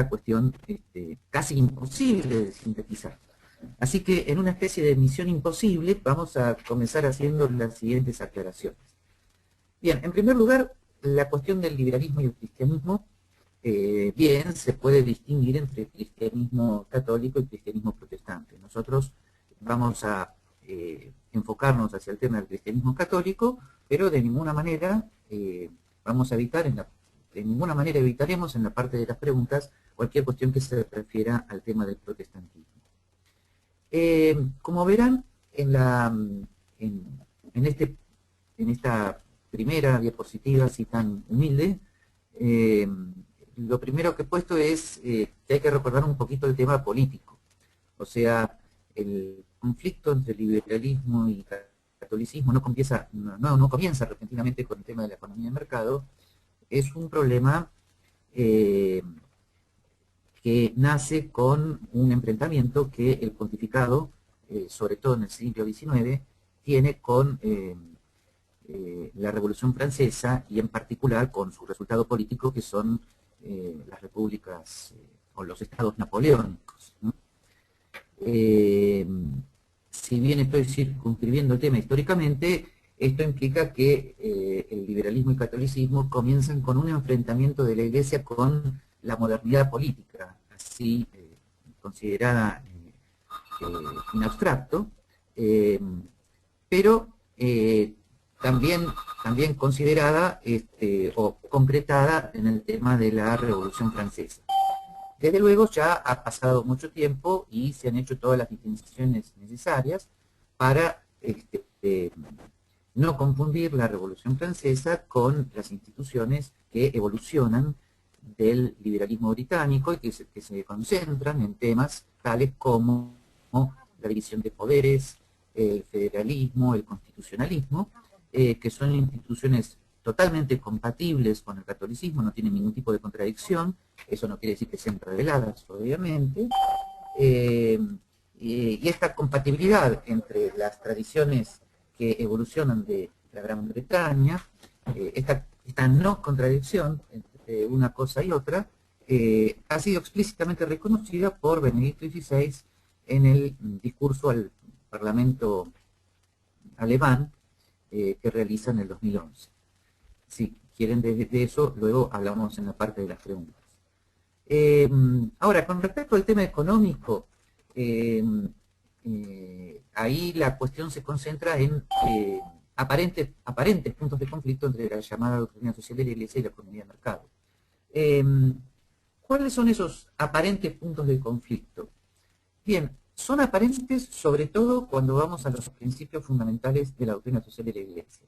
cuestión casi imposible de sintetizar. Así que en una especie de misión imposible vamos a comenzar haciendo las siguientes aclaraciones. Bien, en primer lugar, la cuestión del liberalismo y el cristianismo, bien, se puede distinguir entre cristianismo católico y cristianismo protestante. Nosotros vamos a enfocarnos hacia el tema del cristianismo católico, pero de ninguna manera vamos a evitar, de ninguna manera evitaremos en la parte de las preguntas cualquier cuestión que se refiera al tema del protestantismo. Como verán, en esta primera diapositiva así tan humilde, lo primero que he puesto es que hay que recordar un poquito el tema político. O sea, el conflicto entre liberalismo y catolicismo no comienza repentinamente con el tema de la economía de mercado. Es un problema que nace con un enfrentamiento que el pontificado, sobre todo en el siglo XIX, tiene con la Revolución Francesa y en particular con su resultado político, que son las repúblicas o los estados napoleónicos, ¿no? Si bien estoy circunscribiendo el tema históricamente, esto implica que el liberalismo y el catolicismo comienzan con un enfrentamiento de la Iglesia con la modernidad política, así considerada en abstracto, pero también considerada o concretada en el tema de la Revolución Francesa. Desde luego ya ha pasado mucho tiempo y se han hecho todas las distinciones necesarias para no confundir la Revolución Francesa con las instituciones que evolucionan del liberalismo británico y que se concentran en temas tales como la división de poderes, el federalismo, el constitucionalismo, que son instituciones totalmente compatibles con el catolicismo, no tienen ningún tipo de contradicción. Eso no quiere decir que sean reveladas, obviamente. Y esta compatibilidad entre las tradiciones que evolucionan de la Gran Bretaña, esta no contradicción entre una cosa y otra, ha sido explícitamente reconocida por Benedicto XVI en el discurso al Parlamento alemán que realiza en el 2011. Si quieren de eso, luego hablamos en la parte de las preguntas. Ahora, con respecto al tema económico, ahí la cuestión se concentra en aparentes puntos de conflicto entre la llamada doctrina social de la Iglesia y la economía de mercado. ¿Cuáles son esos aparentes puntos de conflicto? Bien, son aparentes sobre todo cuando vamos a los principios fundamentales de la doctrina social de la Iglesia.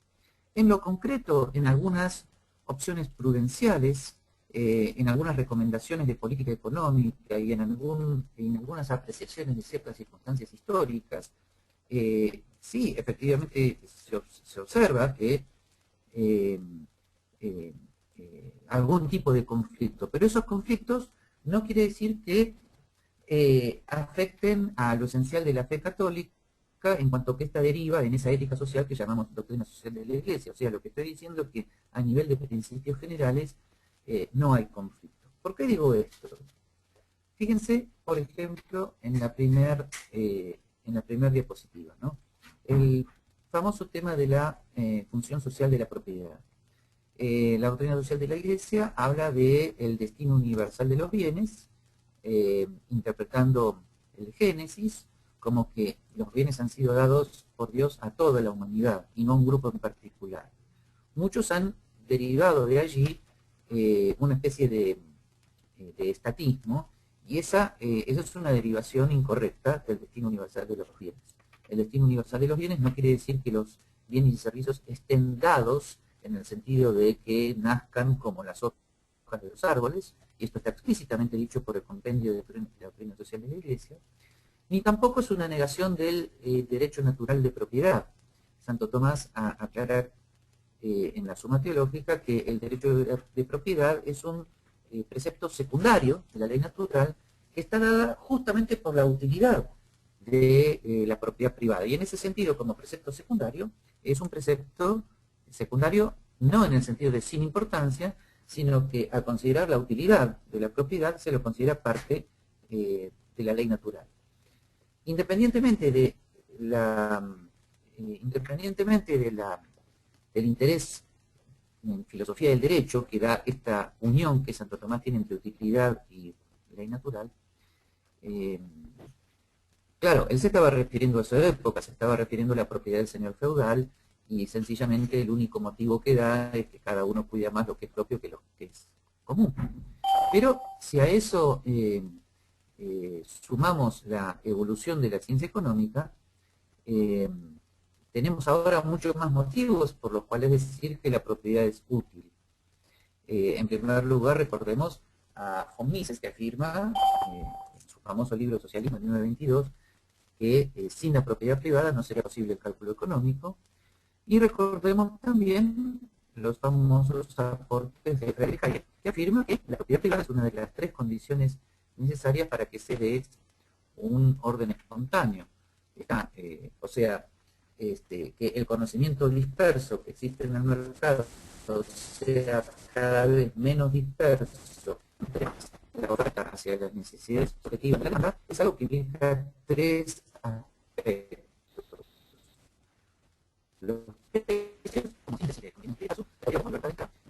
En lo concreto, en algunas opciones prudenciales, en algunas recomendaciones de política económica y en algunas apreciaciones de ciertas circunstancias históricas, sí, efectivamente se observa que algún tipo de conflicto, pero esos conflictos no quiere decir que afecten a lo esencial de la fe católica, en cuanto que esta deriva en esa ética social que llamamos doctrina social de la Iglesia. O sea, lo que estoy diciendo es que a nivel de principios generales no hay conflicto. ¿Por qué digo esto? Fíjense, por ejemplo, en la primera diapositiva, ¿no? El famoso tema de la función social de la propiedad. La doctrina social de la Iglesia habla del destino universal de los bienes, interpretando el Génesis como que los bienes han sido dados por Dios a toda la humanidad y no a un grupo en particular. Muchos han derivado de allí una especie de estatismo, y esa es una derivación incorrecta del destino universal de los bienes. El destino universal de los bienes no quiere decir que los bienes y servicios estén dados en el sentido de que nazcan como las hojas de los árboles, y esto está explícitamente dicho por el compendio de la doctrina social de la Iglesia, ni tampoco es una negación del derecho natural de propiedad. Santo Tomás aclara en la Suma Teológica que el derecho de propiedad es un precepto secundario de la ley natural que está dada justamente por la utilidad de la propiedad privada. Y en ese sentido, como precepto secundario, es un precepto secundario no en el sentido de sin importancia, sino que al considerar la utilidad de la propiedad se lo considera parte de la ley natural. Independientemente de del interés en filosofía del derecho que da esta unión que Santo Tomás tiene entre utilidad y ley natural, claro, él se estaba refiriendo a su época, se estaba refiriendo a la propiedad del señor feudal, y sencillamente el único motivo que da es que cada uno cuida más lo que es propio que lo que es común. Pero si a eso sumamos la evolución de la ciencia económica, tenemos ahora muchos más motivos por los cuales decir que la propiedad es útil. En primer lugar, recordemos a von Mises, que afirma en su famoso libro Socialismo en 1922 que sin la propiedad privada no sería posible el cálculo económico. Y recordemos también los famosos aportes de Friedrich Hayek, que afirma que la propiedad privada es una de las 3 condiciones necesarias para que se dé un orden espontáneo. O sea, que el conocimiento disperso que existe en el mercado sea cada vez menos disperso la oferta hacia las necesidades objetivas de la demanda, es algo que implica 3 aspectos. Los precios,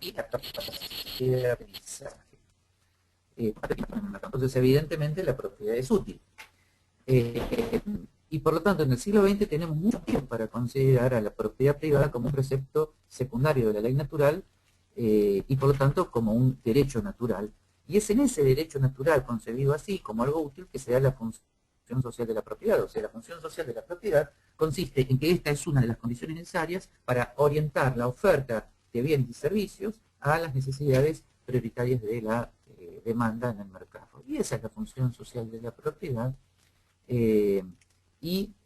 y la capacidad de aprendizaje. Entonces, evidentemente, la propiedad es útil. Y por lo tanto, en el siglo XX tenemos mucho tiempo para considerar a la propiedad privada como un precepto secundario de la ley natural y por lo tanto como un derecho natural. Y es en ese derecho natural concebido así, como algo útil, que se da la función social de la propiedad. O sea, la función social de la propiedad consiste en que esta es una de las condiciones necesarias para orientar la oferta de bienes y servicios a las necesidades prioritarias de la demanda en el mercado. Y esa es la función social de la propiedad. Y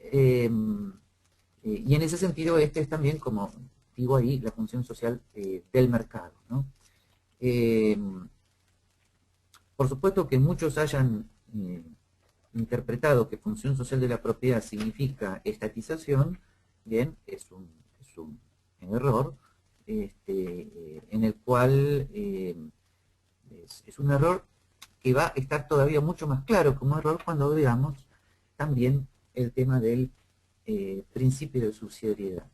en ese sentido, este es también, como digo ahí, la función social del mercado, ¿no? Por supuesto que muchos hayan interpretado que función social de la propiedad significa estatización. Bien, es un error, en el cual es un error que va a estar todavía mucho más claro como error cuando veamos también el tema del principio de subsidiariedad.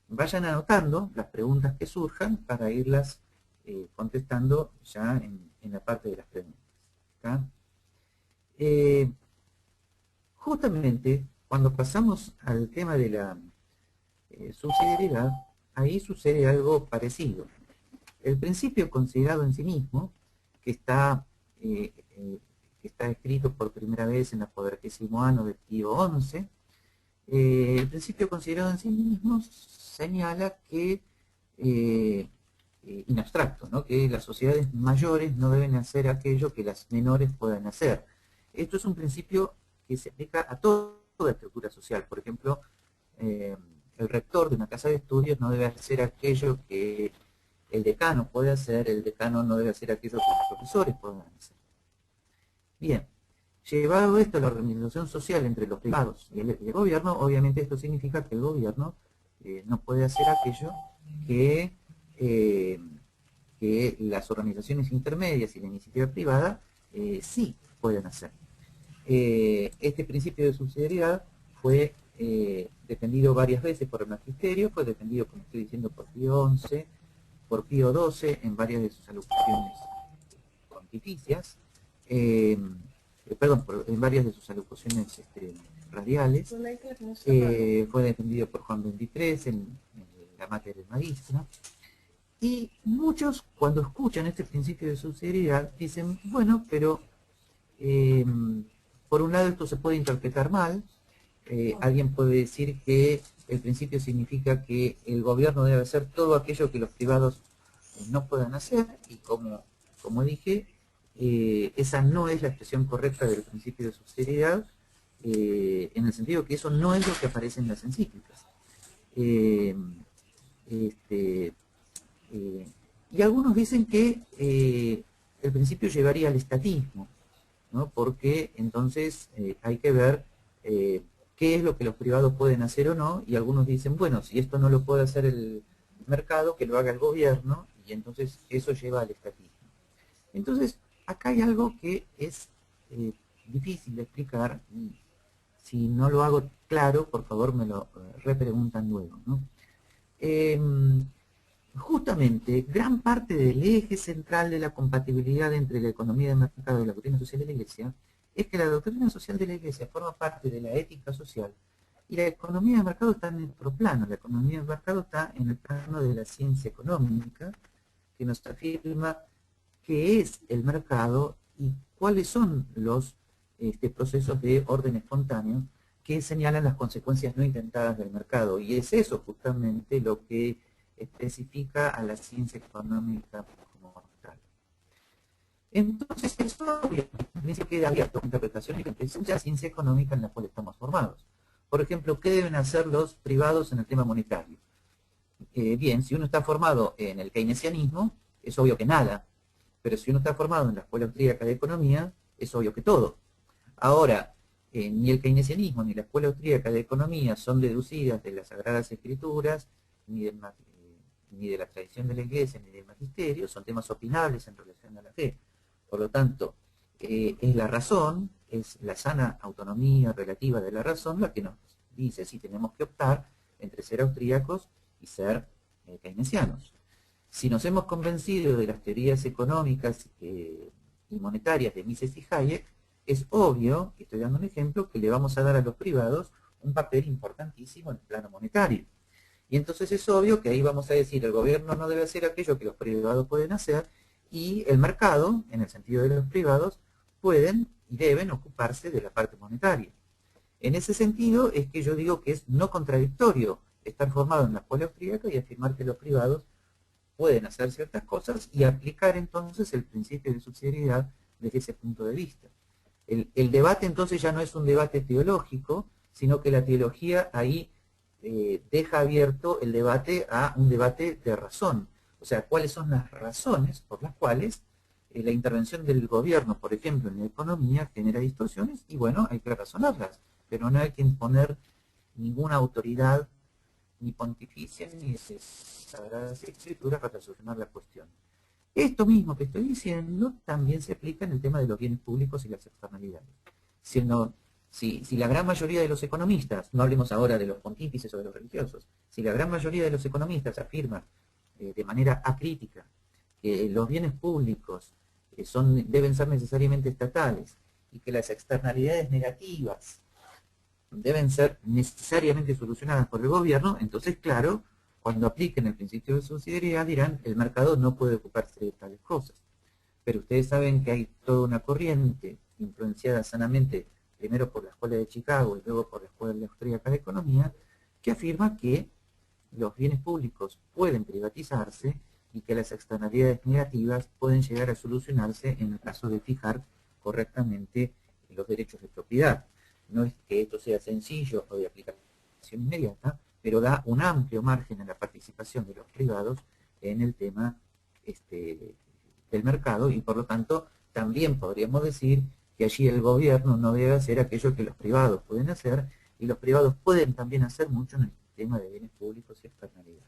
Vayan anotando las preguntas que surjan para irlas contestando ya en la parte de las preguntas. Justamente cuando pasamos al tema de la subsidiariedad, ahí sucede algo parecido. El principio considerado en sí mismo, que está escrito por primera vez en la 40º ano de Pío XI, el principio considerado en sí mismo señala que, en abstracto, ¿no?, que las sociedades mayores no deben hacer aquello que las menores puedan hacer. Esto es un principio que se aplica a toda estructura social. Por ejemplo, el rector de una casa de estudios no debe hacer aquello que el decano puede hacer, el decano no debe hacer aquello que los profesores puedan hacer. Bien, llevado esto a la organización social entre los privados y el gobierno, obviamente esto significa que el gobierno no puede hacer aquello que las organizaciones intermedias y la iniciativa privada sí pueden hacer. Este principio de subsidiariedad fue defendido varias veces por el magisterio, fue defendido, como estoy diciendo, por Pío XI, por Pío XII en varias de sus alocuciones pontificias, en varias de sus alocuciones radiales, fue defendido por Juan XXIII en la Mater Magistra, y muchos cuando escuchan este principio de subsidiariedad dicen, bueno, pero por un lado esto se puede interpretar mal, alguien puede decir que el principio significa que el gobierno debe hacer todo aquello que los privados no puedan hacer, y como dije, esa no es la expresión correcta del principio de subsidiariedad, en el sentido que eso no es lo que aparece en las encíclicas. Y algunos dicen que el principio llevaría al estatismo, ¿no?, porque entonces hay que ver qué es lo que los privados pueden hacer o no, y algunos dicen, bueno, si esto no lo puede hacer el mercado, que lo haga el gobierno, y entonces eso lleva al estatismo. Entonces, acá hay algo que es difícil de explicar, y si no lo hago claro, por favor me lo repreguntan luego, ¿no? Justamente, gran parte del eje central de la compatibilidad entre la economía de mercado y la doctrina social de la Iglesia es que la doctrina social de la Iglesia forma parte de la ética social y la economía de mercado está en otro plano. La economía de mercado está en el plano de la ciencia económica, que nos afirma qué es el mercado y cuáles son los procesos de orden espontáneo que señalan las consecuencias no intentadas del mercado. Y es eso justamente lo que especifica a la ciencia económica como tal. Entonces, es obvio que queda abierto a interpretación y comprensión de la ciencia económica en la cual estamos formados. Por ejemplo, ¿qué deben hacer los privados en el tema monetario? Bien, si uno está formado en el keynesianismo, es obvio que nada. Pero si uno está formado en la Escuela Austríaca de Economía, es obvio que todo. Ahora, ni el keynesianismo ni la Escuela Austríaca de Economía son deducidas de las Sagradas Escrituras, ni de la tradición de la Iglesia, ni del Magisterio, son temas opinables en relación a la fe. Por lo tanto, es la razón, es la sana autonomía relativa de la razón la que nos dice si tenemos que optar entre ser austríacos y ser keynesianos. Si nos hemos convencido de las teorías económicas y monetarias de Mises y Hayek, es obvio, y estoy dando un ejemplo, que le vamos a dar a los privados un papel importantísimo en el plano monetario. Y entonces es obvio que ahí vamos a decir, el gobierno no debe hacer aquello que los privados pueden hacer, y el mercado, en el sentido de los privados, pueden y deben ocuparse de la parte monetaria. En ese sentido es que yo digo que es no contradictorio estar formado en la escuela austríaca y afirmar que los privados pueden hacer ciertas cosas y aplicar entonces el principio de subsidiariedad desde ese punto de vista. El debate entonces ya no es un debate teológico, sino que la teología ahí deja abierto el debate a un debate de razón. O sea, cuáles son las razones por las cuales la intervención del gobierno, por ejemplo, en la economía genera distorsiones, y bueno, hay que razonarlas, pero no hay que imponer ninguna autoridad ni pontificia ni de sagradas escrituras para solucionar la cuestión. Esto mismo que estoy diciendo también se aplica en el tema de los bienes públicos y las externalidades. Si la gran mayoría de los economistas, no hablemos ahora de los pontífices o de los religiosos, si la gran mayoría de los economistas afirman de manera acrítica que los bienes públicos deben ser necesariamente estatales y que las externalidades negativas deben ser necesariamente solucionadas por el gobierno, entonces claro, cuando apliquen el principio de subsidiariedad dirán el mercado no puede ocuparse de tales cosas. Pero ustedes saben que hay toda una corriente influenciada sanamente primero por la Escuela de Chicago y luego por la Escuela Austríaca de Economía, que afirma que los bienes públicos pueden privatizarse y que las externalidades negativas pueden llegar a solucionarse en el caso de fijar correctamente los derechos de propiedad. No es que esto sea sencillo o de aplicación inmediata, pero da un amplio margen a la participación de los privados en el tema del mercado, y por lo tanto también podríamos decir que allí el gobierno no debe hacer aquello que los privados pueden hacer, y los privados pueden también hacer mucho en el tema de bienes públicos y externalidades.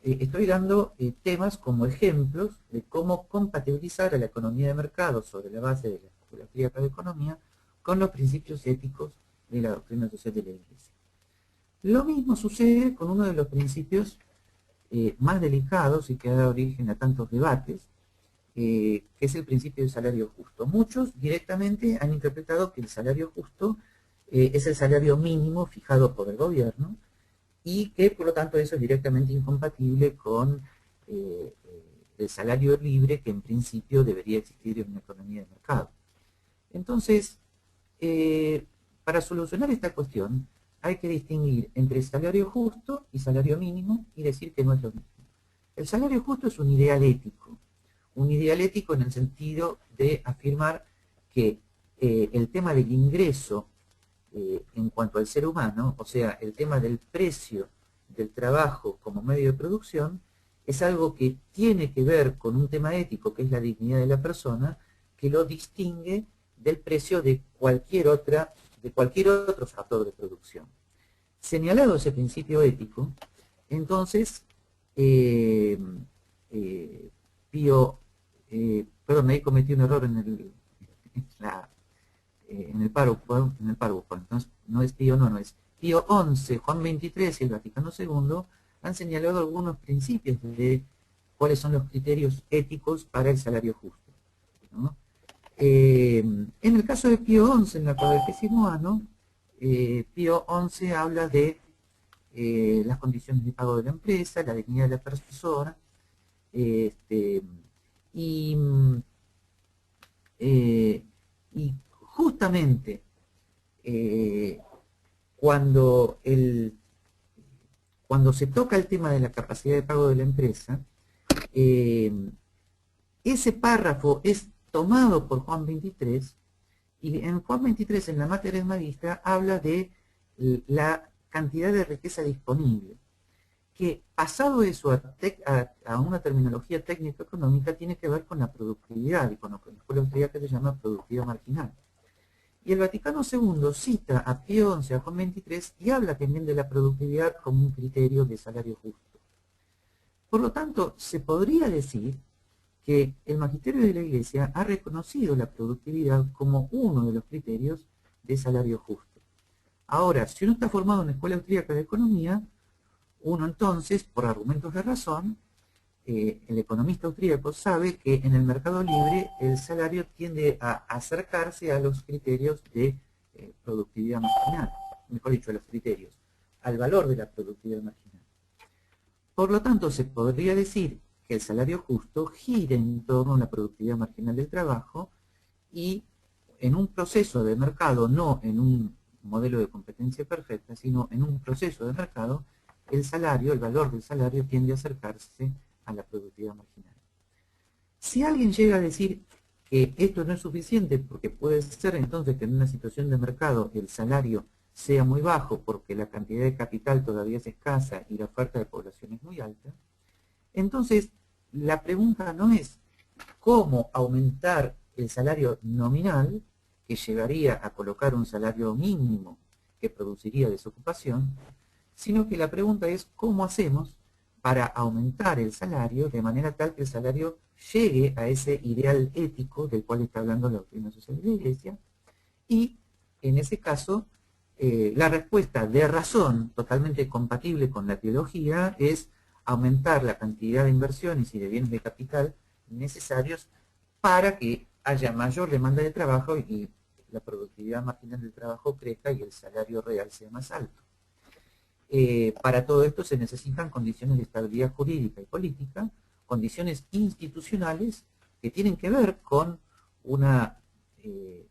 Estoy dando temas como ejemplos de cómo compatibilizar a la economía de mercado sobre la base de la Escuela Austríaca de Economía con los principios éticos de la doctrina social de la Iglesia. Lo mismo sucede con uno de los principios más delicados y que ha dado origen a tantos debates, que es el principio del salario justo. Muchos directamente han interpretado que el salario justo es el salario mínimo fijado por el gobierno y que por lo tanto eso es directamente incompatible con el salario libre que en principio debería existir en una economía de mercado. Entonces, para solucionar esta cuestión hay que distinguir entre salario justo y salario mínimo y decir que no es lo mismo. El salario justo es un ideal ético en el sentido de afirmar que el tema del ingreso en cuanto al ser humano, o sea, el tema del precio del trabajo como medio de producción, es algo que tiene que ver con un tema ético, que es la dignidad de la persona, que lo distingue del precio de cualquier otro factor de producción. Señalado ese principio ético, entonces eh, Pío, perdón, ahí cometí un error en el PowerPoint, entonces no es Pío, no es Pío XI, Juan XXIII y el Vaticano II han señalado algunos principios de cuáles son los criterios éticos para el salario justo, ¿no? En el caso de Pío XI, en la 40º año, Pío XI habla de las condiciones de pago de la empresa, la dignidad de la persona, este, y, eh, y justamente eh, cuando, cuando se toca el tema de la capacidad de pago de la empresa, eh, ese párrafo es tomado por Juan XXIII y en Juan XXIII, en la Materia Magistra, habla de la cantidad de riqueza disponible, que pasado eso a una terminología técnico-económica tiene que ver con la productividad y con lo que en la escuela austríaca se llama productividad marginal. Y el Vaticano II cita a Pío XI, a Juan XXIII, y habla también de la productividad como un criterio de salario justo. Por lo tanto, se podría decir que el magisterio de la Iglesia ha reconocido la productividad como uno de los criterios de salario justo. Ahora, si uno está formado en la Escuela Austríaca de Economía, uno entonces, por argumentos de razón, el economista austríaco sabe que en el mercado libre el salario tiende a acercarse a los criterios de productividad marginal, mejor dicho, a los criterios, al valor de la productividad marginal. Por lo tanto, se podría decir que el salario justo gira en torno a la productividad marginal del trabajo y en un proceso de mercado, no en un modelo de competencia perfecta, sino en un proceso de mercado, el salario, el valor del salario tiende a acercarse a la productividad marginal. Si alguien llega a decir que esto no es suficiente, porque puede ser entonces que en una situación de mercado el salario sea muy bajo porque la cantidad de capital todavía es escasa y la oferta de población es muy alta, entonces la pregunta no es cómo aumentar el salario nominal, que llevaría a colocar un salario mínimo que produciría desocupación, sino que la pregunta es cómo hacemos para aumentar el salario de manera tal que el salario llegue a ese ideal ético del cual está hablando la doctrina social de la Iglesia, y en ese caso la respuesta de razón totalmente compatible con la teología es aumentar la cantidad de inversiones y de bienes de capital necesarios para que haya mayor demanda de trabajo y la productividad marginal del trabajo crezca y el salario real sea más alto. Para todo esto se necesitan condiciones de estabilidad jurídica y política, condiciones institucionales que tienen que ver con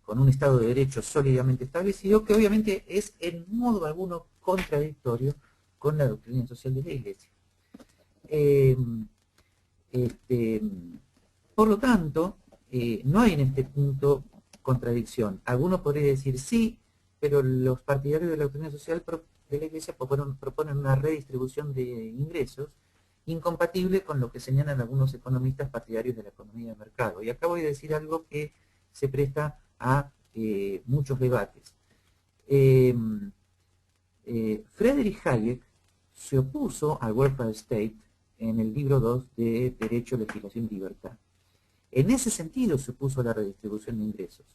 con un Estado de Derecho sólidamente establecido, que obviamente es en modo alguno contradictorio con la doctrina social de la Iglesia. Eh, este, por lo tanto, no hay en este punto contradicción. Algunos podrían decir sí, pero los partidarios de la doctrina social de la Iglesia proponen una redistribución de ingresos incompatible con lo que señalan algunos economistas partidarios de la economía de mercado. Y acá voy a decir algo que se presta a muchos debates. Friedrich Hayek se opuso al welfare state en el libro 2 de Derecho, Legislación y Libertad. En ese sentido se opuso a la redistribución de ingresos.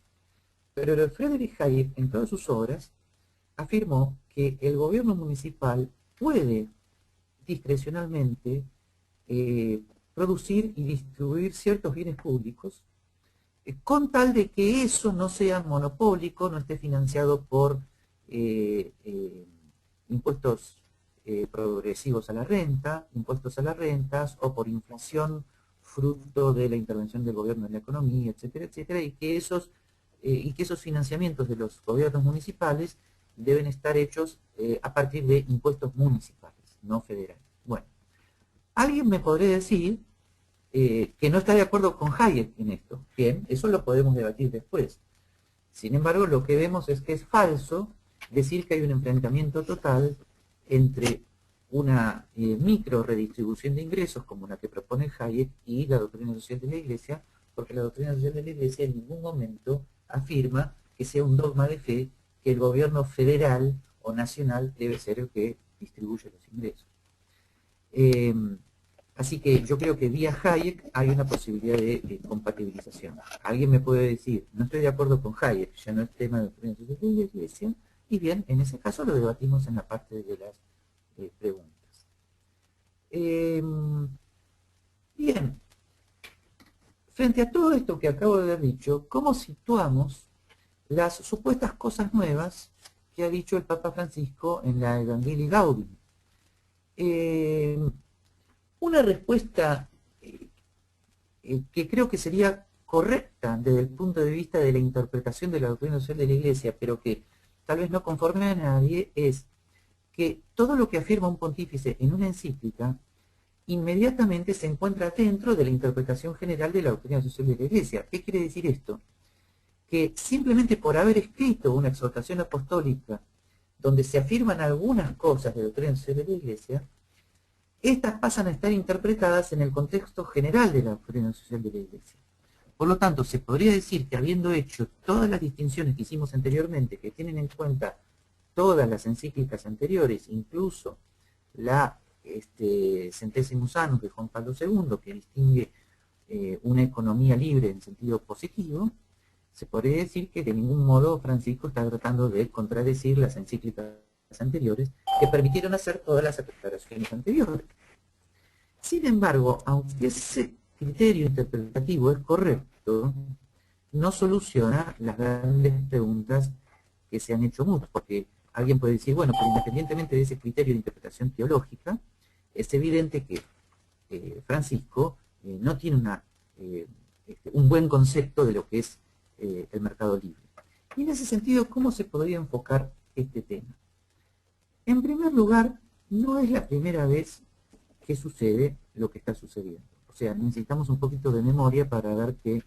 Pero el Friedrich Hayek, en todas sus obras, afirmó que el gobierno municipal puede discrecionalmente producir y distribuir ciertos bienes públicos con tal de que eso no sea monopólico, no esté financiado por impuestos progresivos a la renta, impuestos a las rentas o por inflación fruto de la intervención del gobierno en la economía, etcétera, etcétera, y que esos financiamientos de los gobiernos municipales deben estar hechos a partir de impuestos municipales, no federales. Bueno, alguien me podría decir que no está de acuerdo con Hayek en esto. Bien, eso lo podemos debatir después. Sin embargo, lo que vemos es que es falso decir que hay un enfrentamiento total entre una micro redistribución de ingresos como la que propone Hayek y la doctrina social de la Iglesia, porque la doctrina social de la Iglesia en ningún momento afirma que sea un dogma de fe que el gobierno federal o nacional debe ser el que distribuye los ingresos. Así que yo creo que vía Hayek hay una posibilidad de compatibilización. Alguien me puede decir, no estoy de acuerdo con Hayek, ya no es tema de doctrina social de la Iglesia, y bien, en ese caso lo debatimos en la parte de las preguntas. Bien, frente a todo esto que acabo de haber dicho, ¿cómo situamos las supuestas cosas nuevas que ha dicho el Papa Francisco en la Evangelii Gaudium? Una respuesta que creo que sería correcta desde el punto de vista de la interpretación de la doctrina social de la Iglesia, pero que tal vez no conforme a nadie, es que todo lo que afirma un pontífice en una encíclica inmediatamente se encuentra dentro de la interpretación general de la doctrina social de la Iglesia. ¿Qué quiere decir esto? Que simplemente por haber escrito una exhortación apostólica donde se afirman algunas cosas de la doctrina social de la Iglesia, estas pasan a estar interpretadas en el contexto general de la doctrina social de la Iglesia. Por lo tanto, se podría decir que habiendo hecho todas las distinciones que hicimos anteriormente, que tienen en cuenta todas las encíclicas anteriores, incluso la Centesimus Annus de Juan Pablo II, que distingue una economía libre en sentido positivo, se podría decir que de ningún modo Francisco está tratando de contradecir las encíclicas anteriores que permitieron hacer todas las aclaraciones anteriores. Sin embargo, aunque ese criterio interpretativo es correcto, no soluciona las grandes preguntas que se han hecho muchos, porque alguien puede decir, bueno, pero independientemente de ese criterio de interpretación teológica, es evidente que Francisco no tiene un buen concepto de lo que es el mercado libre. Y en ese sentido, ¿cómo se podría enfocar este tema? En primer lugar, no es la primera vez que sucede lo que está sucediendo. O sea, necesitamos un poquito de memoria para ver que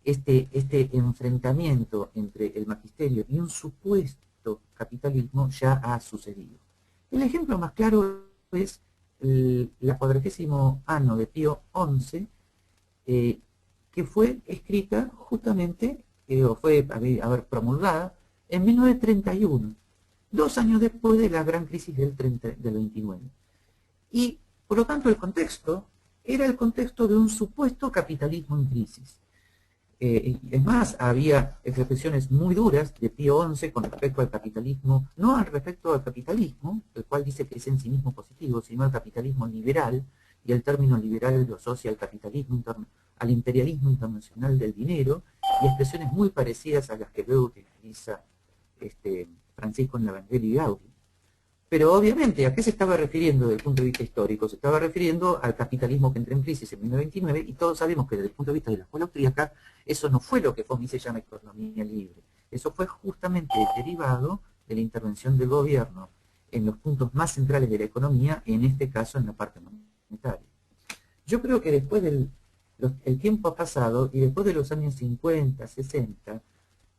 este enfrentamiento entre el magisterio y un supuesto capitalismo ya ha sucedido. El ejemplo más claro es la 40º Anno de Pío XI, que fue escrita justamente, o fue promulgada en 1931, 2 años después de la gran crisis del 29. Y, por lo tanto, el contexto era el contexto de un supuesto capitalismo en crisis. Es más, había expresiones muy duras de Pío XI con respecto al capitalismo, no al respecto al capitalismo, el cual dice que es en sí mismo positivo, sino al capitalismo liberal, y el término liberal lo asocia al capitalismo, al imperialismo internacional del dinero, y expresiones muy parecidas a las que luego utiliza Francisco en la Evangelii Gaudium. Pero obviamente, ¿a qué se estaba refiriendo desde el punto de vista histórico? Se estaba refiriendo al capitalismo que entró en crisis en 1929, y todos sabemos que desde el punto de vista de la escuela austríaca, eso no fue lo que Fomi se llama economía libre. Eso fue justamente derivado de la intervención del gobierno en los puntos más centrales de la economía, en este caso en la parte monetaria. Yo creo que después el tiempo ha pasado, y después de los años 50, 60,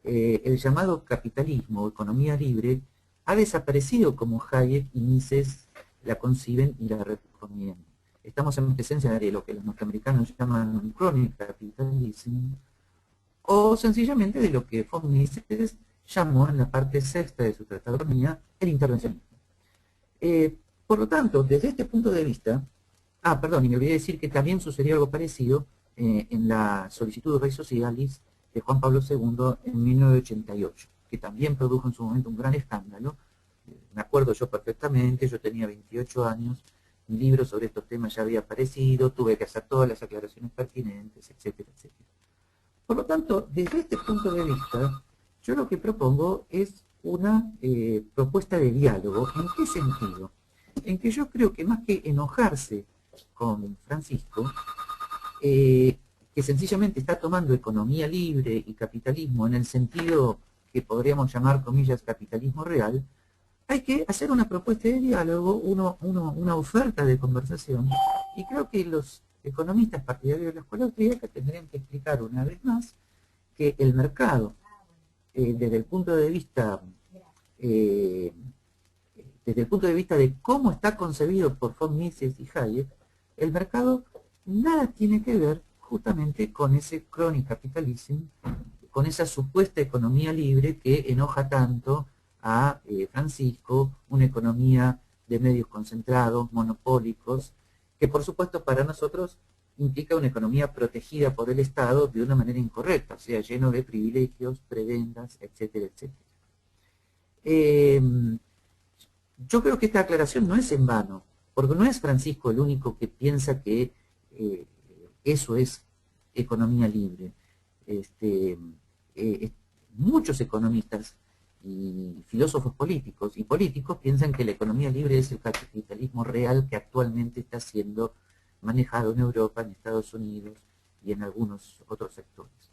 el llamado capitalismo o economía libre ha desaparecido como Hayek y Mises la conciben y la recomiendan. Estamos en presencia de lo que los norteamericanos llaman chronic capitalism, o sencillamente de lo que von Mises llamó en la parte sexta de su tratado de economía el intervencionismo. Por lo tanto, desde este punto de vista, y me olvidé decir que también sucedió algo parecido en la solicitud de Rei Socialis de Juan Pablo II en 1988, que también produjo en su momento un gran escándalo. Me acuerdo yo perfectamente, yo tenía 28 años, un libro sobre estos temas ya había aparecido, tuve que hacer todas las aclaraciones pertinentes, etcétera, etcétera. Por lo tanto, desde este punto de vista, yo lo que propongo es una propuesta de diálogo. ¿En qué sentido? En que yo creo que más que enojarse con Francisco, que sencillamente está tomando economía libre y capitalismo en el sentido que podríamos llamar, comillas, capitalismo real, hay que hacer una propuesta de diálogo, una oferta de conversación, y creo que los economistas partidarios de la escuela austríaca tendrían que explicar una vez más que el mercado, desde el punto de vista de cómo está concebido por von Mises y Hayek, el mercado nada tiene que ver justamente con ese chronic capitalism, con esa supuesta economía libre que enoja tanto a Francisco, una economía de medios concentrados, monopólicos, que por supuesto para nosotros implica una economía protegida por el Estado de una manera incorrecta, o sea, lleno de privilegios, prebendas, etcétera, etcétera. Yo creo que esta aclaración no es en vano, porque no es Francisco el único que piensa que eso es economía libre. Muchos economistas y filósofos políticos y políticos piensan que la economía libre es el capitalismo real que actualmente está siendo manejado en Europa, en Estados Unidos y en algunos otros sectores.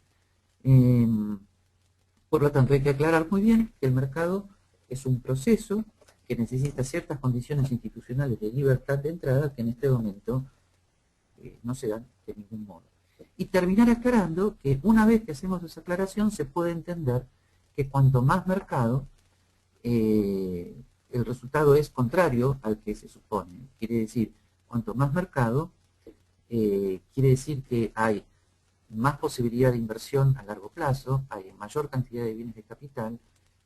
Por lo tanto, hay que aclarar muy bien que el mercado es un proceso que necesita ciertas condiciones institucionales de libertad de entrada que en este momento no se dan de ningún modo. Y terminar aclarando que una vez que hacemos esa aclaración se puede entender que cuanto más mercado, el resultado es contrario al que se supone. Quiere decir, cuanto más mercado, quiere decir que hay más posibilidad de inversión a largo plazo, hay mayor cantidad de bienes de capital,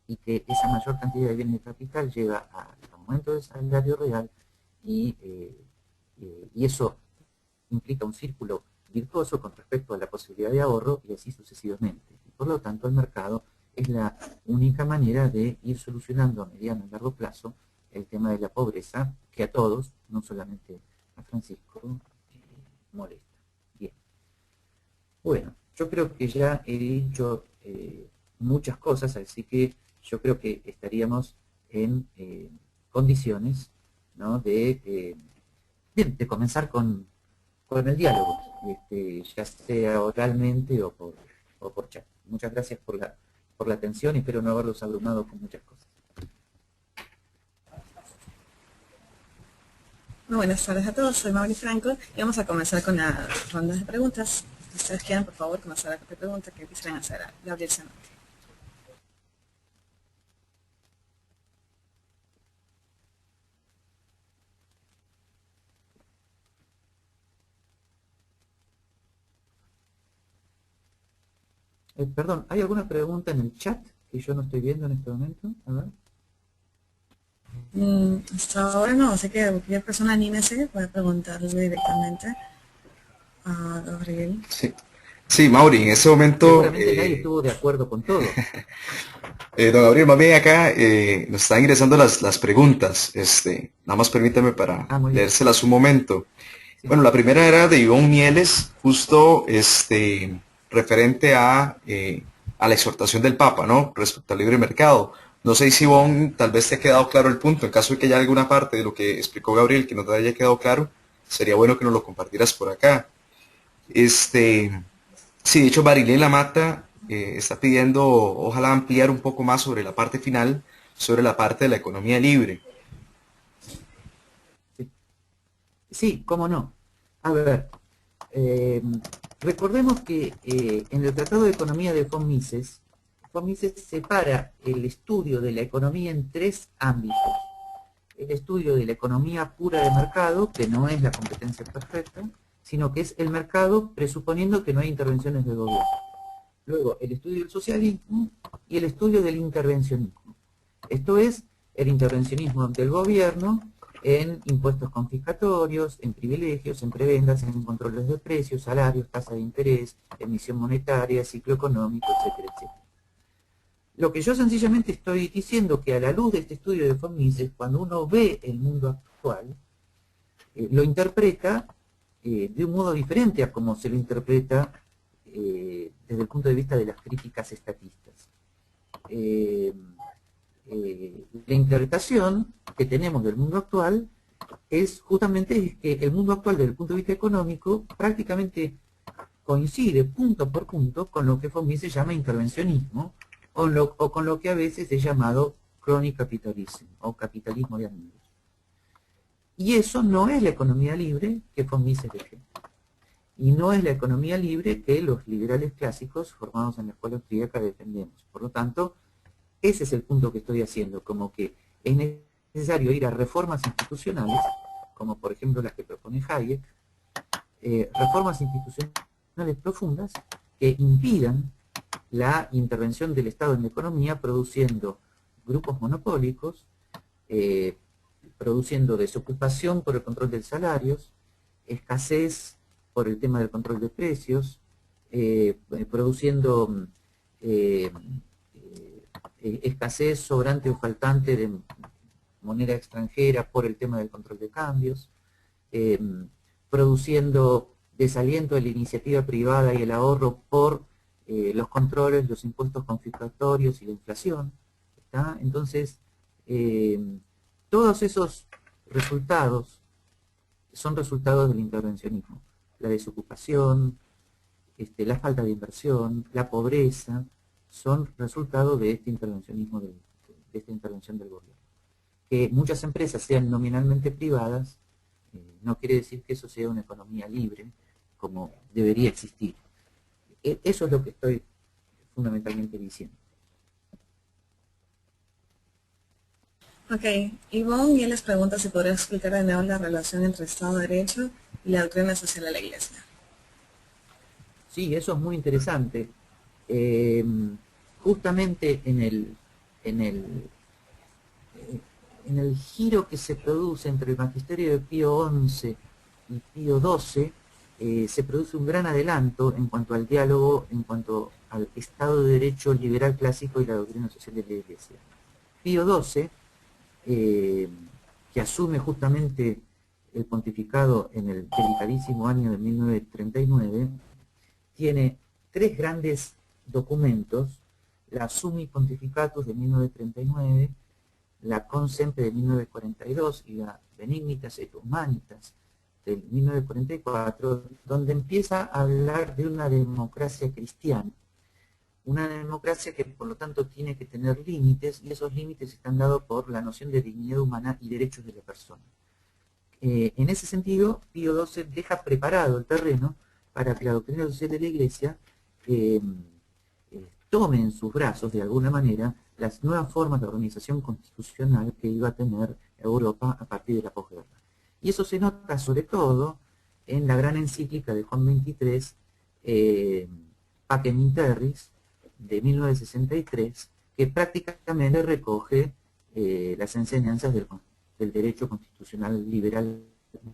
y que esa mayor cantidad de bienes de capital llega al aumento del salario real y eso implica un círculo virtuoso con respecto a la posibilidad de ahorro y así sucesivamente. Y por lo tanto el mercado es la única manera de ir solucionando a mediano y largo plazo el tema de la pobreza que a todos, no solamente a Francisco, molesta. Bien. Bueno, yo creo que ya he dicho muchas cosas, así que yo creo que estaríamos en condiciones, ¿no?, de comenzar con el diálogo, ya sea oralmente o por chat. Muchas gracias por la atención y espero no haberlos abrumado con muchas cosas. Muy buenas tardes a todos, soy Mauri Franco y vamos a comenzar con la ronda de preguntas. Si ustedes quieran, por favor, comenzar la pregunta que quisieran hacer a Gabriel Zanotti. Perdón, ¿hay alguna pregunta en el chat que yo no estoy viendo en este momento? A ver. Hasta ahora no, así que cualquier persona anímese puede preguntarle directamente a Gabriel. Sí, sí, Mauri, en ese momento, Seguramente nadie estuvo de acuerdo con todo. don Gabriel, más bien acá nos están ingresando las preguntas. Nada más permítame para leérselas un momento. Sí. Bueno, la primera era de Ivonne Mieles, justo referente a la exhortación del Papa, ¿no? Respecto al libre mercado. No sé si, Ivonne, tal vez te ha quedado claro el punto. En caso de que haya alguna parte de lo que explicó Gabriel que no te haya quedado claro, sería bueno que nos lo compartieras por acá. Sí, de hecho, Marilén Lamata está pidiendo, ojalá ampliar un poco más sobre la parte final, sobre la parte de la economía libre. Sí, cómo no. A ver, recordemos que en el Tratado de Economía de von Mises separa el estudio de la economía en tres ámbitos. El estudio de la economía pura de mercado, que no es la competencia perfecta, sino que es el mercado presuponiendo que no hay intervenciones del gobierno. Luego, el estudio del socialismo y el estudio del intervencionismo. Esto es el intervencionismo del gobierno en impuestos confiscatorios, en privilegios, en prebendas, en controles de precios, salarios, tasa de interés, emisión monetaria, ciclo económico, etcétera, etcétera. Lo que yo sencillamente estoy diciendo que a la luz de este estudio de von Mises, cuando uno ve el mundo actual, lo interpreta de un modo diferente a como se lo interpreta desde el punto de vista de las críticas estatistas. La interpretación que tenemos del mundo actual es justamente que el mundo actual desde el punto de vista económico prácticamente coincide punto por punto con lo que von Mises llama intervencionismo o con lo que a veces es llamado crony capitalism o capitalismo de amigos. Y eso no es la economía libre que von Mises defiende. Y no es la economía libre que los liberales clásicos formados en la escuela austríaca defendemos. Por lo tanto, ese es el punto que estoy haciendo, como que es necesario ir a reformas institucionales, como por ejemplo las que propone Hayek, reformas institucionales profundas que impidan la intervención del Estado en la economía produciendo grupos monopólicos, produciendo desocupación por el control de salarios, escasez por el tema del control de precios, produciendo escasez sobrante o faltante de moneda extranjera por el tema del control de cambios, produciendo desaliento de la iniciativa privada y el ahorro por los controles, los impuestos confiscatorios y la inflación. ¿Está? Entonces, todos esos resultados son resultados del intervencionismo. La desocupación, la falta de inversión, la pobreza, son resultados de este intervencionismo, de esta intervención del gobierno. Que muchas empresas sean nominalmente privadas, no quiere decir que eso sea una economía libre, como debería existir. Eso es lo que estoy fundamentalmente diciendo. Ok, Ivonne y él les pregunta si podría explicar de nuevo la relación entre Estado de Derecho y la doctrina social de la Iglesia. Sí, eso es muy interesante. Justamente en el giro que se produce entre el magisterio de Pío XI y Pío XII, se produce un gran adelanto en cuanto al diálogo, en cuanto al Estado de Derecho liberal clásico y la doctrina social de la Iglesia. Pío XII, que asume justamente el pontificado en el delicadísimo año de 1939, tiene tres grandes documentos: la Summi Pontificatus de 1939, la Consempe de 1942 y la Benignitas et Humanitas de 1944, donde empieza a hablar de una democracia cristiana. Una democracia que por lo tanto tiene que tener límites, y esos límites están dados por la noción de dignidad humana y derechos de la persona. En ese sentido, Pío XII deja preparado el terreno para que la doctrina social de la Iglesia tome en sus brazos, de alguna manera, las nuevas formas de organización constitucional que iba a tener Europa a partir de la posguerra. Y eso se nota sobre todo en la gran encíclica de Juan XXIII, Pacem in Terris, de 1963, que prácticamente recoge las enseñanzas del derecho constitucional liberal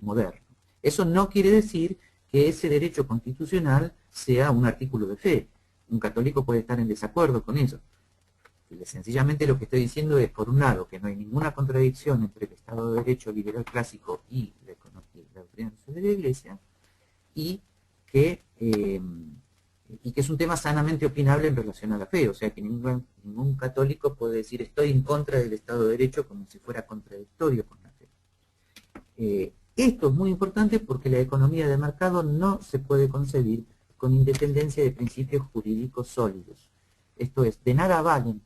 moderno. Eso no quiere decir que ese derecho constitucional sea un artículo de fe. Un católico puede estar en desacuerdo con eso. Sencillamente lo que estoy diciendo es, por un lado, que no hay ninguna contradicción entre el Estado de Derecho liberal clásico y la doctrina social de la Iglesia, y que es un tema sanamente opinable en relación a la fe. O sea que ningún católico puede decir estoy en contra del Estado de Derecho como si fuera contradictorio con la fe. Esto es muy importante porque la economía de mercado no se puede concebir con independencia de principios jurídicos sólidos. Esto es, de nada valen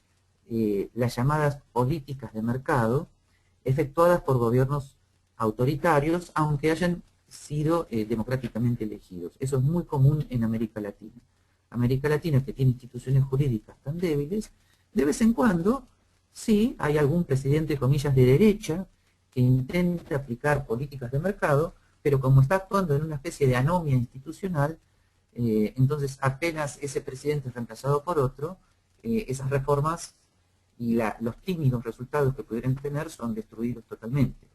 las llamadas políticas de mercado efectuadas por gobiernos autoritarios, aunque hayan sido democráticamente elegidos. Eso es muy común en América Latina. América Latina, que tiene instituciones jurídicas tan débiles, de vez en cuando, sí, hay algún presidente, comillas, de derecha, que intenta aplicar políticas de mercado, pero como está actuando en una especie de anomia institucional, entonces apenas ese presidente es reemplazado por otro, esas reformas y los tímidos resultados que pudieran tener son destruidos totalmente.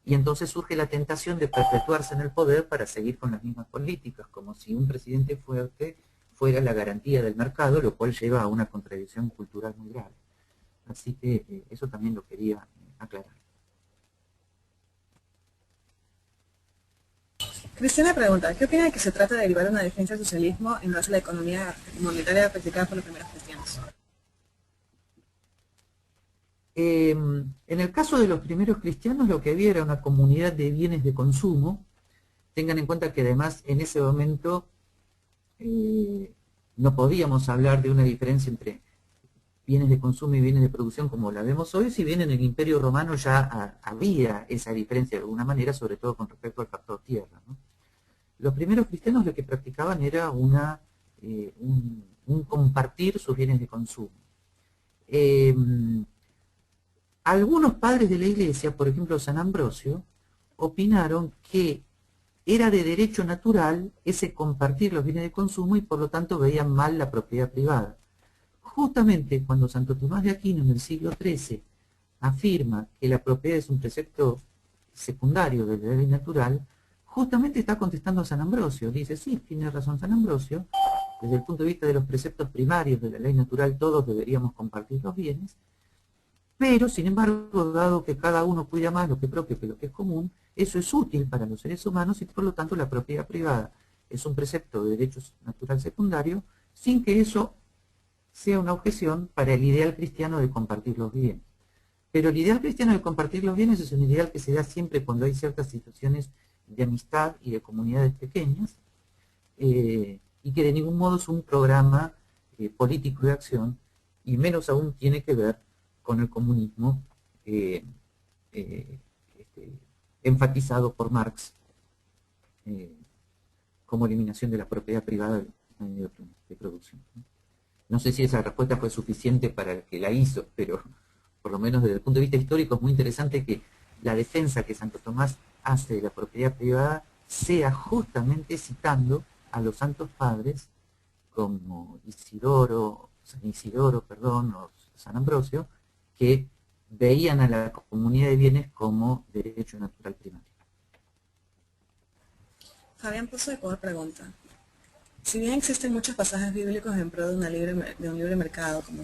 Y entonces surge la tentación de perpetuarse en el poder para seguir con las mismas políticas, como si un presidente fuerte fuera la garantía del mercado, lo cual lleva a una contradicción cultural muy grave. Así que eso también lo quería aclarar. Cristina pregunta, ¿qué opina de que se trata de derivar una defensa del socialismo en base a la economía monetaria practicada por los primeros cristianos? En el caso de los primeros cristianos lo que había era una comunidad de bienes de consumo. Tengan en cuenta que además en ese momento no podíamos hablar de una diferencia entre bienes de consumo y bienes de producción como la vemos hoy, si bien en el Imperio Romano ya había esa diferencia de alguna manera, sobre todo con respecto al factor tierra, ¿no? Los primeros cristianos lo que practicaban era un compartir sus bienes de consumo. Algunos padres de la Iglesia, por ejemplo San Ambrosio, opinaron que era de derecho natural ese compartir los bienes de consumo y por lo tanto veían mal la propiedad privada. Justamente cuando Santo Tomás de Aquino en el siglo XIII afirma que la propiedad es un precepto secundario de la ley natural, justamente está contestando a San Ambrosio. Dice, sí, tiene razón San Ambrosio, desde el punto de vista de los preceptos primarios de la ley natural todos deberíamos compartir los bienes, pero sin embargo, dado que cada uno cuida más lo que es propio que lo que es común, eso es útil para los seres humanos y por lo tanto la propiedad privada es un precepto de derecho natural secundario, sin que eso sea una objeción para el ideal cristiano de compartir los bienes. Pero el ideal cristiano de compartir los bienes es un ideal que se da siempre cuando hay ciertas situaciones de amistad y de comunidades pequeñas, y que de ningún modo es un programa político de acción, y menos aún tiene que ver con el comunismo enfatizado por Marx como eliminación de la propiedad privada del medio de producción. No sé si esa respuesta fue suficiente para el que la hizo, pero por lo menos desde el punto de vista histórico es muy interesante que la defensa que Santo Tomás hace de la propiedad privada sea justamente citando a los santos padres como San Isidoro, o San Ambrosio, que veían a la comunidad de bienes como derecho natural primario. Fabián Pozo de Ecuador pregunta, si bien existen muchos pasajes bíblicos en pro de un libre mercado, como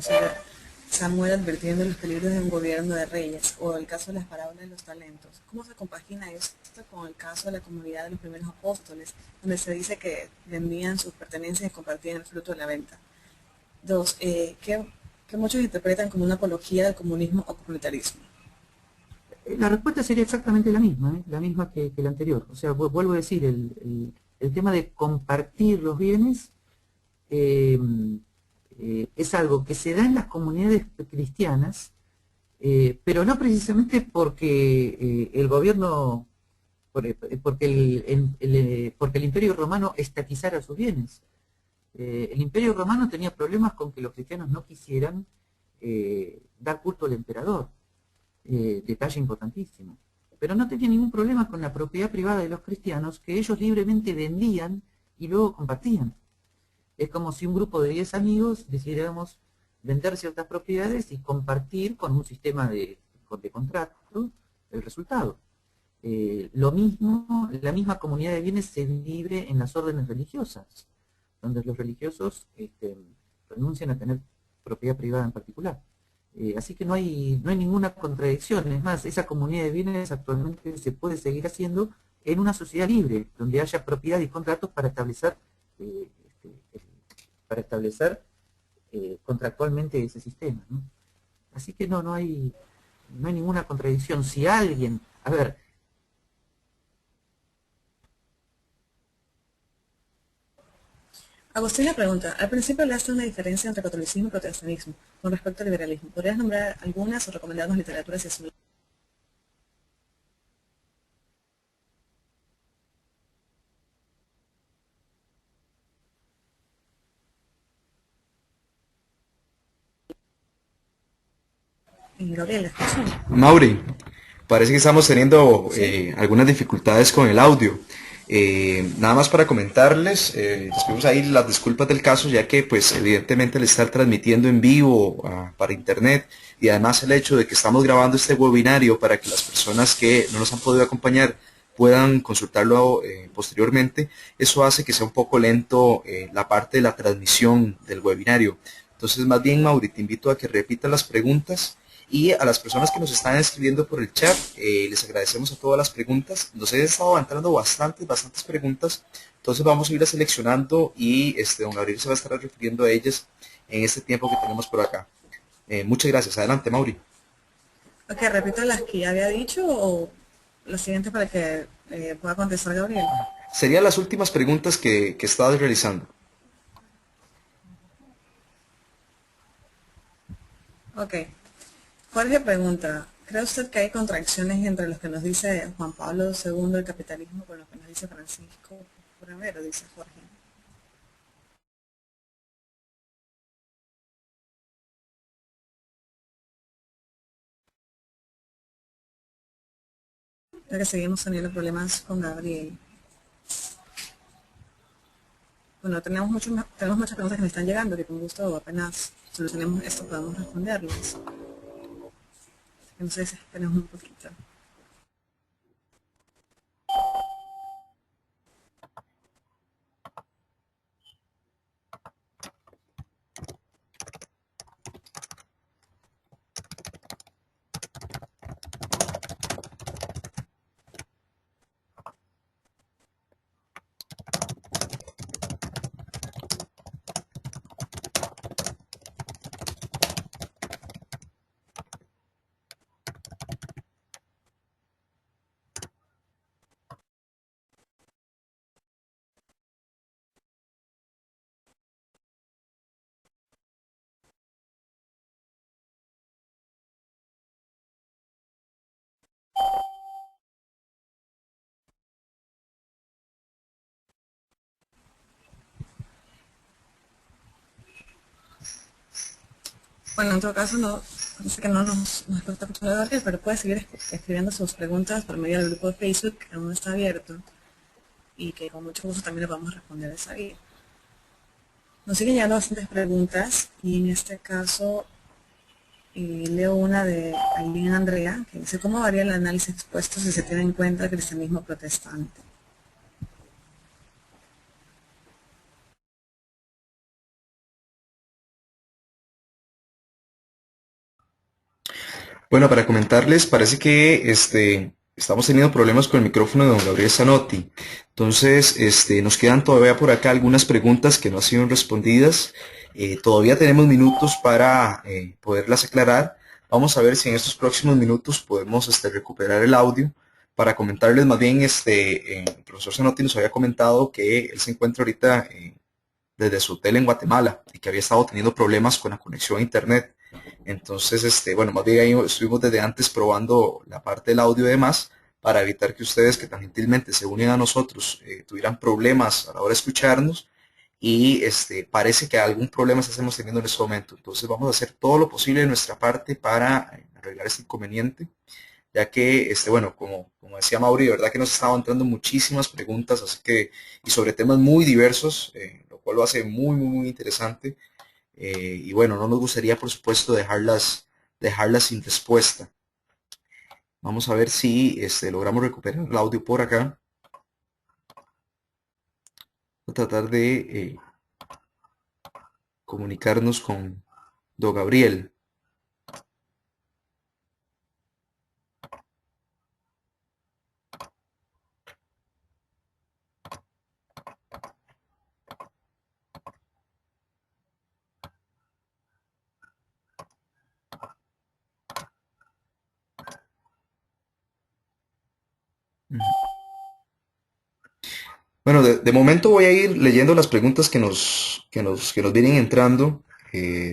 Samuel advirtiendo los peligros de un gobierno de reyes, o el caso de las parábolas de los talentos, ¿cómo se compagina esto con el caso de la comunidad de los primeros apóstoles, donde se dice que vendían sus pertenencias y compartían el fruto de la venta? 2. Que muchos interpretan como una apología del comunismo o comunitarismo. La respuesta sería exactamente la misma que la anterior. O sea, vuelvo a decir, el tema de compartir los bienes es algo que se da en las comunidades cristianas, pero no precisamente porque el gobierno, porque el Imperio Romano estatizara sus bienes. El Imperio Romano tenía problemas con que los cristianos no quisieran dar culto al emperador. Detalle importantísimo. Pero no tenía ningún problema con la propiedad privada de los cristianos, que ellos libremente vendían y luego compartían. Es como si un grupo de 10 amigos decidiéramos vender ciertas propiedades y compartir con un sistema de contrato el resultado. Lo mismo, la misma comunidad de bienes se vive en las órdenes religiosas, donde los religiosos renuncian a tener propiedad privada en particular. Así que no hay ninguna contradicción. Es más, esa comunidad de bienes actualmente se puede seguir haciendo en una sociedad libre, donde haya propiedad y contratos para establecer contractualmente ese sistema, ¿no? Así que no hay ninguna contradicción. Si alguien, a ver, Agustina pregunta, al principio hablaste de una diferencia entre catolicismo y protestantismo con respecto al liberalismo. ¿Podrías nombrar algunas o recomendarnos literaturas y similares? Gabriela. Mauri, parece que estamos teniendo algunas dificultades con el audio. Nada más para comentarles, les pedimos ahí las disculpas del caso, ya que pues evidentemente el estar transmitiendo en vivo para internet, y además el hecho de que estamos grabando este webinario para que las personas que no nos han podido acompañar puedan consultarlo posteriormente, eso hace que sea un poco lento la parte de la transmisión del webinario. Entonces, más bien, Mauri, te invito a que repitas las preguntas. Y a las personas que nos están escribiendo por el chat, les agradecemos a todas las preguntas. Nos han estado entrando bastantes preguntas. Entonces vamos a ir seleccionando y don Gabriel se va a estar refiriendo a ellas en este tiempo que tenemos por acá. Muchas gracias. Adelante, Mauri. Ok, repito las que ya había dicho o las siguientes para que pueda contestar Gabriel. Serían las últimas preguntas que estabas realizando. Ok. Jorge pregunta, ¿cree usted que hay contradicciones entre lo que nos dice Juan Pablo II del capitalismo con lo que nos dice Francisco I? Dice Jorge. Creo que seguimos teniendo problemas con Gabriel. Bueno, tenemos muchas preguntas que me están llegando, que con gusto apenas solucionemos esto podamos responderlas. Entonces esperemos un poquito. Bueno, en todo caso, no, parece que no nos cuesta mucho Gabriel, pero puede seguir escribiendo sus preguntas por medio del grupo de Facebook, que aún está abierto, y que con mucho gusto también le vamos a responder esa guía. Nos siguen llegando bastantes preguntas, y en este caso leo una de Aileen Andrea, que dice: ¿cómo varía el análisis expuesto si se tiene en cuenta el cristianismo protestante? Bueno, para comentarles, parece que estamos teniendo problemas con el micrófono de don Gabriel Zanotti. Entonces, nos quedan todavía por acá algunas preguntas que no han sido respondidas. Todavía tenemos minutos para poderlas aclarar. Vamos a ver si en estos próximos minutos podemos recuperar el audio. Para comentarles más bien, el profesor Zanotti nos había comentado que él se encuentra ahorita desde su hotel en Guatemala y que había estado teniendo problemas con la conexión a internet. Entonces, bueno, más bien ahí estuvimos desde antes probando la parte del audio y demás para evitar que ustedes que tan gentilmente se unen a nosotros tuvieran problemas a la hora de escucharnos y parece que algún problema estamos teniendo en este momento. Entonces vamos a hacer todo lo posible de nuestra parte para arreglar este inconveniente, ya que, bueno, como decía Mauri, de verdad que nos estaban entrando muchísimas preguntas, así que, y sobre temas muy diversos, lo cual lo hace muy, muy, muy interesante. Y bueno, no nos gustaría, por supuesto, dejarlas sin respuesta. Vamos a ver si logramos recuperar el audio por acá. Voy a tratar de comunicarnos con don Gabriel. Bueno, de momento voy a ir leyendo las preguntas que nos vienen entrando,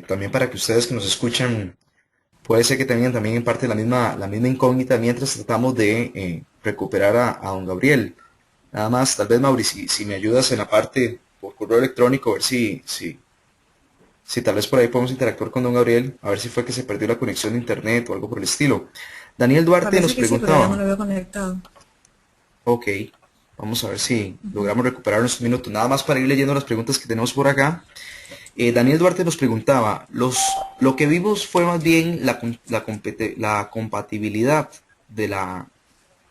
también para que ustedes que nos escuchan, puede ser que tengan también en parte la misma incógnita mientras tratamos de recuperar a don Gabriel. Nada más, tal vez Mauri, si me ayudas en la parte por correo electrónico, a ver si tal vez por ahí podemos interactuar con don Gabriel, a ver si fue que se perdió la conexión de internet o algo por el estilo. Daniel Duarte nos Parece que sí, pero ya no preguntaba. lo veo conectado. Ok, vamos a ver si logramos recuperar unos minutos. Nada más para ir leyendo las preguntas que tenemos por acá. Daniel Duarte nos preguntaba, lo que vimos fue más bien la compatibilidad de la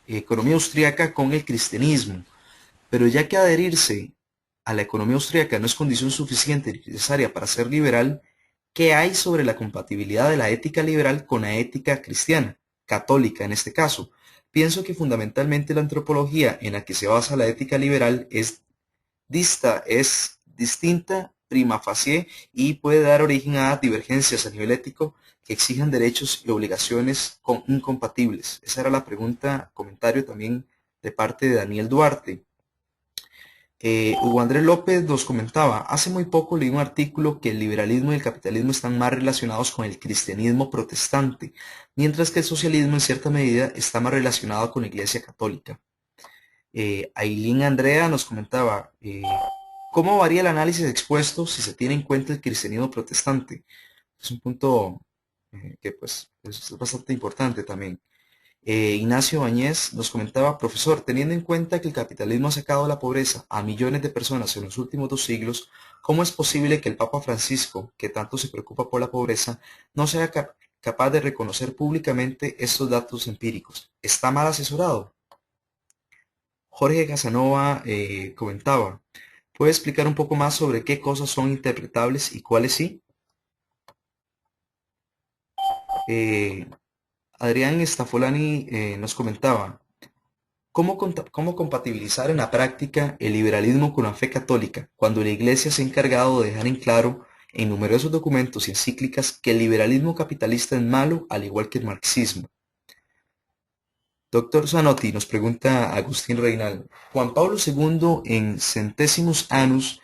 economía austríaca con el cristianismo, pero ya que adherirse a la economía austríaca no es condición suficiente y necesaria para ser liberal, ¿qué hay sobre la compatibilidad de la ética liberal con la ética cristiana, católica en este caso? Pienso que fundamentalmente la antropología en la que se basa la ética liberal es distinta prima facie y puede dar origen a divergencias a nivel ético que exijan derechos y obligaciones incompatibles. Esa era la pregunta, comentario también de parte de Daniel Duarte. Hugo Andrés López nos comentaba, hace muy poco leí un artículo que el liberalismo y el capitalismo están más relacionados con el cristianismo protestante, mientras que el socialismo en cierta medida está más relacionado con la Iglesia Católica. Aileen Andrea nos comentaba, ¿cómo varía el análisis expuesto si se tiene en cuenta el cristianismo protestante? Es un punto que pues es bastante importante también. Ignacio Bañez nos comentaba, profesor, teniendo en cuenta que el capitalismo ha sacado de la pobreza a millones de personas en los últimos 2 siglos, ¿cómo es posible que el Papa Francisco, que tanto se preocupa por la pobreza, no se haya capaz de reconocer públicamente estos datos empíricos. ¿Está mal asesorado? Jorge Casanova comentaba, ¿puede explicar un poco más sobre qué cosas son interpretables y cuáles sí? Adrián Stafolani nos comentaba, ¿cómo compatibilizar en la práctica el liberalismo con la fe católica cuando la Iglesia se ha encargado de dejar en claro en numerosos documentos y encíclicas que el liberalismo capitalista es malo al igual que el marxismo? Doctor Zanotti, nos pregunta Agustín Reinal, Juan Pablo II en Centésimos Annus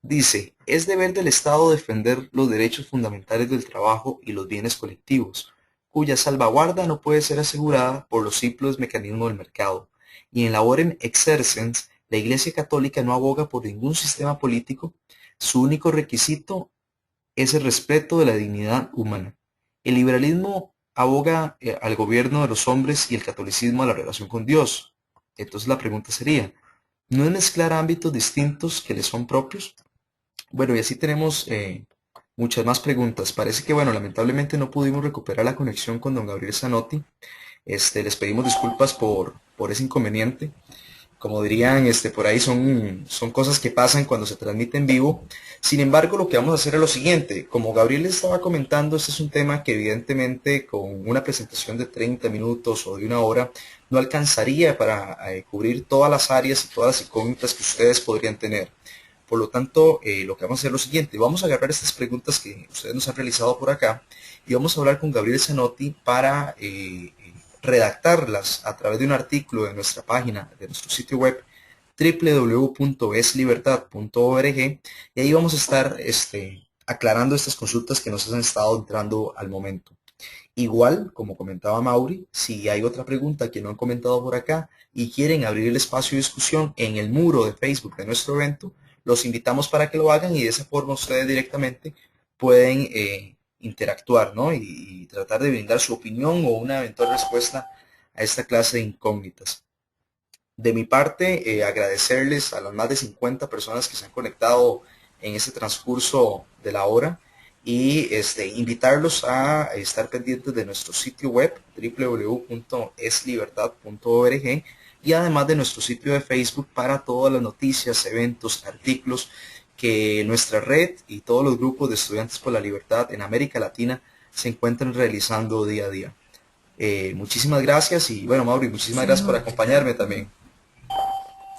dice, es deber del Estado defender los derechos fundamentales del trabajo y los bienes colectivos, cuya salvaguarda no puede ser asegurada por los simples mecanismos del mercado. Y en Laborem Exercens, la Iglesia Católica no aboga por ningún sistema político, su único requisito es el respeto de la dignidad humana. El liberalismo aboga al gobierno de los hombres y el catolicismo a la relación con Dios. Entonces la pregunta sería, ¿no es mezclar ámbitos distintos que le son propios? Bueno, y así tenemos muchas más preguntas. Parece que, bueno, lamentablemente no pudimos recuperar la conexión con don Gabriel Zanotti. Les pedimos disculpas por ese inconveniente. Como dirían, por ahí son cosas que pasan cuando se transmite en vivo. Sin embargo, lo que vamos a hacer es lo siguiente. Como Gabriel estaba comentando, este es un tema que evidentemente con una presentación de 30 minutos o de una hora no alcanzaría para cubrir todas las áreas y todas las incógnitas que ustedes podrían tener. Por lo tanto, lo que vamos a hacer es lo siguiente. Vamos a agarrar estas preguntas que ustedes nos han realizado por acá y vamos a hablar con Gabriel Zanotti para redactarlas a través de un artículo de nuestra página, de nuestro sitio web www.eslibertad.org, y ahí vamos a estar aclarando estas consultas que nos han estado entrando al momento. Igual, como comentaba Mauri, si hay otra pregunta que no han comentado por acá y quieren abrir el espacio de discusión en el muro de Facebook de nuestro evento, los invitamos para que lo hagan y de esa forma ustedes directamente pueden interactuar, ¿no? Y tratar de brindar su opinión o una eventual respuesta a esta clase de incógnitas. De mi parte, agradecerles a las más de 50 personas que se han conectado en este transcurso de la hora y invitarlos a estar pendientes de nuestro sitio web www.eslibertad.org y además de nuestro sitio de Facebook para todas las noticias, eventos, artículos que nuestra red y todos los grupos de estudiantes por la libertad en América Latina se encuentran realizando día a día. Muchísimas gracias y bueno, Mauri, muchísimas gracias por acompañarme también.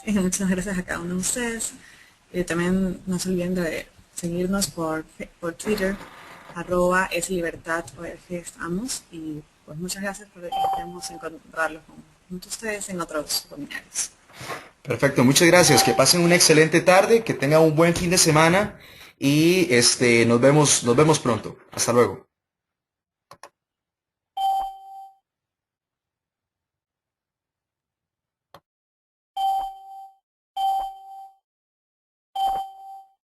Sí, muchas gracias a cada uno de ustedes. También no se olviden de seguirnos por Twitter, @eslibertad.org estamos, y pues muchas gracias por esperemos encontrarlos junto a ustedes en otros webinarios. Perfecto, muchas gracias, que pasen una excelente tarde, que tengan un buen fin de semana y nos vemos pronto. Hasta luego.